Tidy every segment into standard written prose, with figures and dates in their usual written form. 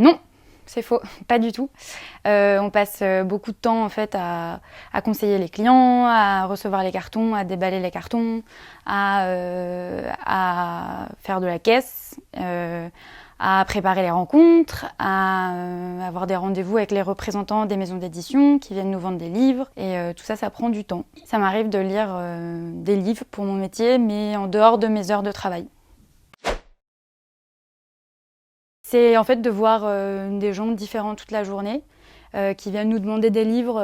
Non, c'est faux, pas du tout. On passe beaucoup de temps en fait à conseiller les clients, à recevoir les cartons, à déballer les cartons, à faire de la caisse, à préparer les rencontres, à avoir des rendez-vous avec les représentants des maisons d'édition qui viennent nous vendre des livres. Et tout ça, ça prend du temps. Ça m'arrive de lire des livres pour mon métier, mais en dehors de mes heures de travail. C'est en fait de voir des gens différents toute la journée qui viennent nous demander des livres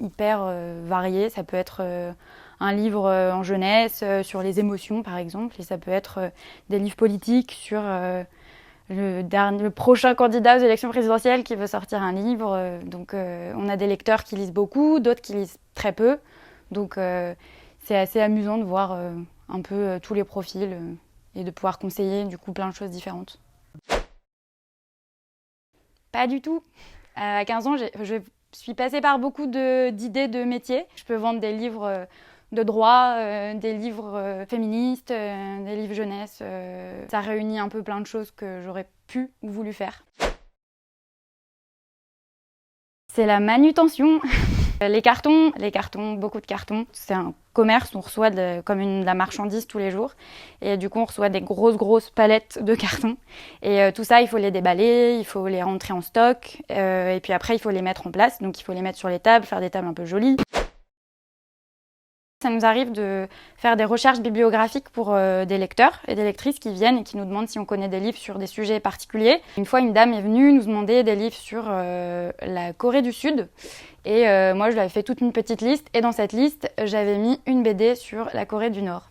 hyper variés. Ça peut être un livre en jeunesse sur les émotions par exemple, et ça peut être des livres politiques sur le prochain candidat aux élections présidentielles qui veut sortir un livre. Donc on a des lecteurs qui lisent beaucoup, d'autres qui lisent très peu. Donc c'est assez amusant de voir un peu tous les profils et de pouvoir conseiller du coup plein de choses différentes. Pas du tout. À 15 ans, je suis passée par beaucoup d'idées de métiers. Je peux vendre des livres de droit, des livres féministes, des livres jeunesse. Ça réunit un peu plein de choses que j'aurais pu ou voulu faire. C'est la manutention. Les cartons, beaucoup de cartons. C'est un commerce, on reçoit comme de la marchandise tous les jours. Et du coup, on reçoit des grosses palettes de cartons. Et tout ça, il faut les déballer, il faut les rentrer en stock. Et puis après, il faut les mettre en place. Donc, il faut les mettre sur les tables, faire des tables un peu jolies. Ça nous arrive de faire des recherches bibliographiques pour des lecteurs et des lectrices qui viennent et qui nous demandent si on connaît des livres sur des sujets particuliers. Une fois, une dame est venue nous demander des livres sur la Corée du Sud. Et moi, je lui avais fait toute une petite liste. Et dans cette liste, j'avais mis une BD sur la Corée du Nord.